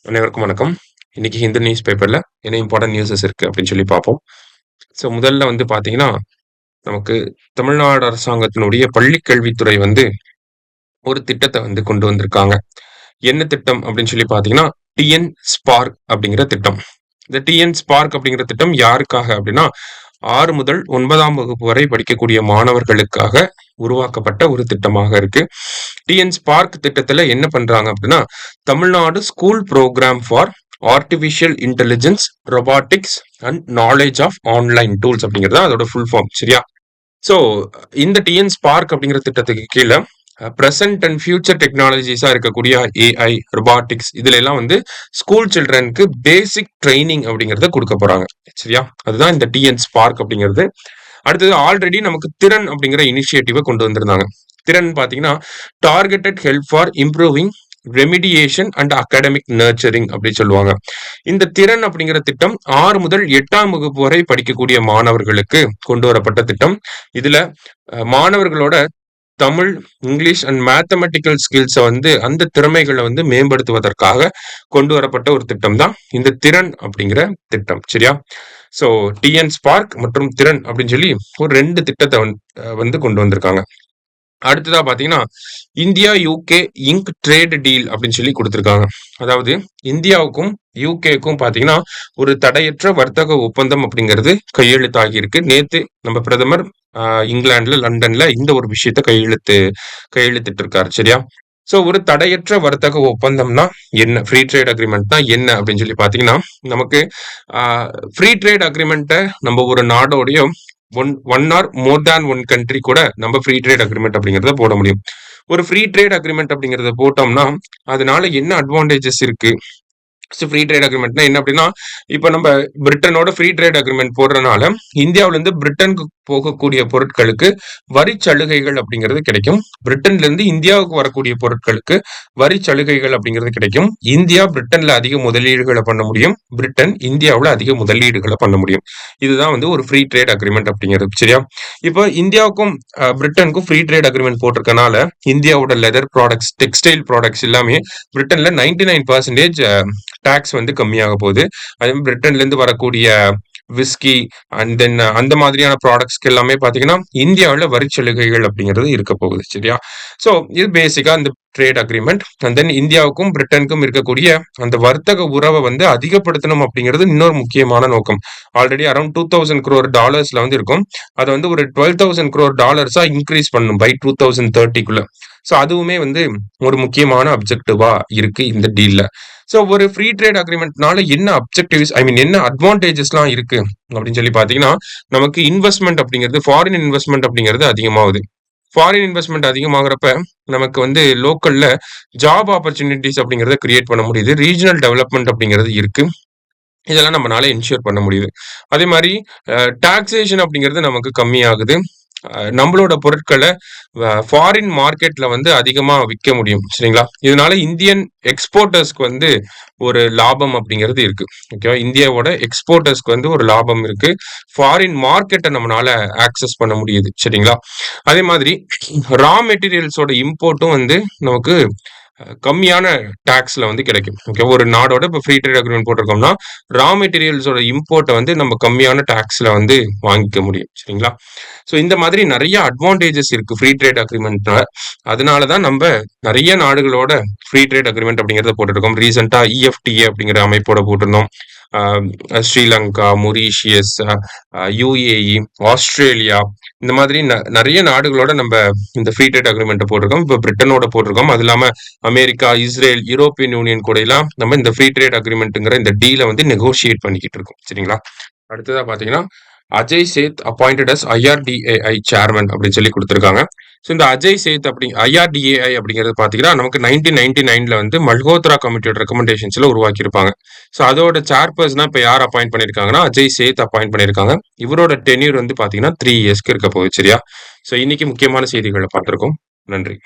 அனைவருக்கும் வணக்கம். இன்னைக்கு ஹிந்து நியூஸ் பேப்பர்ல என்ன இம்பார்ட்டன்ட் நியூஸஸ் இருக்கு அப்படின்னு சொல்லி பார்ப்போம். ஸோ முதல்ல வந்து பார்த்தீங்கன்னா, நமக்கு தமிழ்நாடு அரசாங்கத்தினுடைய பள்ளிக் கல்வித்துறை வந்து ஒரு திட்டத்த வந்து கொண்டு வந்திருக்காங்க. என்ன திட்டம் அப்படின்னு சொல்லி பார்த்தீங்கன்னா, டிஎன் ஸ்பார்க் அப்படிங்கிற திட்டம். இந்த டிஎன் ஸ்பார்க் அப்படிங்கிற திட்டம் யாருக்காக அப்படின்னா, 6 முதல் 9ஆம் வகுப்பு வரை படிக்கக்கூடிய மாணவர்களுக்காக உருவாக்கப்பட்ட ஒரு திட்டமாக இருக்கு. டிஎன் ஸ்பார்க் திட்டத்துல என்ன பண்றாங்க அப்படின்னா, Tamil Nadu school program for artificial intelligence, robotics and knowledge of online tools அப்படிங்கிறது தான் அதோட ஃபுல் ஃபார்ம். சரியா? ஸோ இந்த டிஎன் ஸ்பார்க் அப்படிங்கிற திட்டத்துக்கு கீழ பிரசன்ட் அண்ட் ஃபியூச்சர் டெக்னாலஜிஸா இருக்கக்கூடிய ஏஐ, ரொபாட்டிக்ஸ் இதுல எல்லாம் வந்து ஸ்கூல் சில்ட்ரனுக்கு பேசிக் ட்ரைனிங் அப்படிங்கறத கொடுக்க போறாங்க. சரியா? அதுதான் இந்த டிஎன் ஸ்பார்க் அப்படிங்கிறது. அடுத்தது ஆல்ரெடி நமக்கு திறன் அப்படிங்கிற இனிஷியேட்டிவை கொண்டு வந்திருந்தாங்க. திறன் பாத்தீங்கன்னா targeted help for improving remediation and academic nurturing அப்படி சொல்லுவாங்க. இந்த திறன் அப்படிங்கிற திட்டம் 6 முதல் 8ஆம் வகுப்பு வரை படிக்கக்கூடிய மாணவர்களுக்கு கொண்டு வரப்பட்ட திட்டம். இதுல மாணவர்களோட தமிழ், இங்கிலீஷ் அண்ட் மேத்தமெட்டிக்கல் ஸ்கில்ஸை வந்து அந்த திறமைகளை வந்து மேம்படுத்துவதற்காக கொண்டு வரப்பட்ட ஒரு திட்டம் தான் இந்த திறன் அப்படிங்கிற திட்டம். சரியா? ஸோ டிஎன் ஸ்பார்க் மற்றும் திறன் அப்படின்னு சொல்லி ஒரு 2 திட்டத்தை வந்து கொண்டு வந்திருக்காங்க. அடுத்ததா பாத்தீங்கன்னா, India UK ink trade deal அப்படின்னு சொல்லி கொடுத்திருக்காங்க. அதாவது இந்தியாவுக்கும் யூகேக்கும் பாத்தீங்கன்னா ஒரு தடையற்ற வர்த்தக ஒப்பந்தம் அப்படிங்கிறது கையெழுத்தாகி இருக்கு. நேத்து நம்ம பிரதமர் இங்கிலாந்துல, லண்டன்ல இந்த ஒரு விஷயத்த கையெழுத்திட்டு இருக்காரு. சரியா? சோ ஒரு தடையற்ற வர்த்தக ஒப்பந்தம்னா என்ன, ஃப்ரீ ட்ரேட் அக்ரிமெண்ட்னா என்ன அப்படின்னு சொல்லி பாத்தீங்கன்னா, நமக்கு ஃப்ரீ ட்ரேட் அக்ரிமெண்ட்டை நம்ம ஒரு நாடோடைய ஒன் ஆர் மோர் தேன் ஒன் கண்ட்ரி கூட நம்ம ஃப்ரீ ட்ரேட் அக்ரிமெண்ட் அப்படிங்கறத போட முடியும். ஒரு ஃப்ரீ ட்ரேட் அக்ரிமெண்ட் அப்படிங்கறத போட்டோம்னா அதனால என்ன அட்வான்டேஜஸ் இருக்கு? ஃப்ரீ ட்ரேட் அக்ரிமெண்ட்னா என்ன அப்படின்னா, இப்ப நம்ம பிரிட்டனோட ஃப்ரீ ட்ரேட் அக்ரிமெண்ட் போடுறதுனால இந்தியாவில இருந்து பிரிட்டனுக்கு போகக்கூடிய பொருட்களுக்கு வரி சலுகைகள் அப்படிங்கிறது கிடைக்கும். பிரிட்டன்ல இருந்து இந்தியாவுக்கு வரக்கூடிய பொருட்களுக்கு வரி சலுகைகள் அப்படிங்கிறது கிடைக்கும். இந்தியா பிரிட்டன்ல அதிக முதலீடுகளை பண்ண முடியும். பிரிட்டன் இந்தியாவுல அதிக முதலீடுகளை பண்ண முடியும். இதுதான் வந்து ஒரு ஃப்ரீ ட்ரேட் அக்ரிமெண்ட் அப்படிங்கிறது. சரியா? இப்போ இந்தியாவுக்கும் பிரிட்டனுக்கும் ஃப்ரீ ட்ரேட் அக்ரிமெண்ட் போட்டிருக்கனால இந்தியாவோட லெதர் ப்ராடக்ட்ஸ், டெக்ஸ்டைல் ப்ராடக்ட்ஸ் எல்லாமே பிரிட்டன்ல 99% டாக்ஸ் வந்து கம்மியாக போகுது. அதே மாதிரி பிரிட்டன்ல இருந்து வரக்கூடிய விஸ்கி அண்ட் தென் அந்த மாதிரியான ப்ராடக்ட்ஸ்க்கு எல்லாமே பாத்தீங்கன்னா இந்தியாவில் வரி சலுகைகள் அப்படிங்கிறது இருக்க போகுது. சரியா? சோ இது பேசிக்கா இந்த ட்ரேட் அக்ரிமெண்ட். அண்ட் தென் இந்தியாவுக்கும் பிரிட்டனுக்கும் இருக்கக்கூடிய அந்த வர்த்தக உறவை வந்து அதிகப்படுத்தணும் அப்படிங்கிறது இன்னொரு முக்கியமான நோக்கம். ஆல்ரெடி அரௌண்ட் $2,000 வந்து இருக்கும். அதை வந்து ஒரு $12,000 இன்க்ரீஸ் பண்ணணும் பை 2030க்குள்ள. ஸோ அதுவுமே வந்து ஒரு முக்கியமான அப்ஜெக்டிவா இருக்கு இந்த டீல்ல. ஸோ ஒரு ஃப்ரீ ட்ரேட் அக்ரிமெண்ட்னால என்ன அப்ஜெக்டிவ்ஸ், ஐ மீன் என்ன அட்வான்டேஜஸ்லாம் இருக்கு அப்படின்னு சொல்லி பாத்தீங்கன்னா, நமக்கு இன்வெஸ்ட்மெண்ட் அப்படிங்கிறது, ஃபாரின் இன்வெஸ்ட்மெண்ட் அப்படிங்கிறது அதிகமாகுது. ஃபாரின் இன்வெஸ்ட்மெண்ட் அதிகமாகிறப்ப நமக்கு வந்து லோக்கல்ல ஜாப் ஆப்பர்ச்சுனிட்டிஸ் அப்படிங்கிறத கிரியேட் பண்ண முடியுது. ரீஜனல் டெவலப்மெண்ட் அப்படிங்கிறது இருக்கு. இதெல்லாம் நம்மளால என்ஷூர் பண்ண முடியுது. அதே மாதிரி டாக்ஸேஷன் அப்படிங்கிறது நமக்கு கம்மியாகுது. நம்மளோட பொருட்களை ஃபாரின் மார்க்கெட்ல வந்து அதிகமா விற்க முடியும். சரிங்களா? இதனால இந்தியன் எக்ஸ்போர்ட்டர்ஸ்க்கு வந்து ஒரு லாபம் அப்படிங்கிறது இருக்கு. ஓகேவா? இந்தியாவோட எக்ஸ்போர்ட்டர்ஸ்க்கு வந்து ஒரு லாபம் இருக்கு. ஃபாரின் மார்க்கெட்டை நம்மளால ஆக்சஸ் பண்ண முடியுது. சரிங்களா? அதே மாதிரி ரா மெட்டீரியல்ஸோட இம்போர்ட்டும் வந்து நமக்கு கம்மியான டாக்ஸ்ல வந்து கிடைக்கும். ஓகே, ஒரு நாடோட இப்போ ஃப்ரீ ட்ரேட் அக்ரிமெண்ட் போட்டிருக்கோம்னா ரா மெட்டீரியல்ஸோட இம்போர்ட்டை வந்து நம்ம கம்மியான டாக்ஸ்ல வந்து வாங்கிக்க முடியும். சரிங்களா? ஸோ இந்த மாதிரி நிறைய அட்வான்டேஜஸ் இருக்கு ஃப்ரீ ட்ரேட் அக்ரிமெண்ட்ல. அதனாலதான் நம்ம நிறைய நாடுகளோட ஃப்ரீ ட்ரேட் அக்ரிமெண்ட் அப்படிங்கறத போட்டிருக்கோம். ரீசெண்டா இஎஃப்டிஏ அப்படிங்கிற அமைப்போட போட்டிருந்தோம். ஸ்ரீலங்கா, மொரீஷியஸ், யுஏஇ, ஆஸ்திரேலியா இந்த மாதிரி நிறைய நாடுகளோட நம்ம இந்த ஃப்ரீ ட்ரேட் அக்ரிமெண்ட் போட்டிருக்கோம். இப்போ பிரிட்டனோட போட்டிருக்கோம். அது இல்லாம அமெரிக்கா, இஸ்ரேல், யூரோப்பியன் யூனியன் கூட எல்லாம் நம்ம இந்த ஃப்ரீ ட்ரேட் அக்ரிமெண்ட்ங்கிற இந்த டீலை வந்து நெகோசியேட் பண்ணிக்கிட்டு இருக்கோம். சரிங்களா? அடுத்ததா பாத்தீங்கன்னா, அஜய் சேத் அப்பாயிண்டட் அஸ் ஐஆர்டிஏஐ சேர்மன் அப்படின்னு சொல்லி கொடுத்திருக்காங்க. ஸோ இந்த அஜய் சேத் ஐஆர்டிஏஐ அப்படிங்கிறது பாத்தீங்கன்னா நமக்கு 1999ல வந்து மல்ஹோத்ரா கமிட்டியோட ரெக்கமெண்டேஷன்ஸ்ல உருவாக்கியிருப்பாங்க. ஸோ அதோட சேர்பர்சனா இப்ப யார் அப்பாயிண்ட் பண்ணிருக்காங்கன்னா அஜய் சேத் அப்பாயிண்ட் பண்ணிருக்காங்க. இவரோட டென்யூர் வந்து பாத்தீங்கன்னா 3 இயர்ஸ்க்கு இருக்க போகுது. சரியா? ஸோ இன்னைக்கு முக்கியமான செய்திகளை பார்த்திருக்கோம். நன்றி.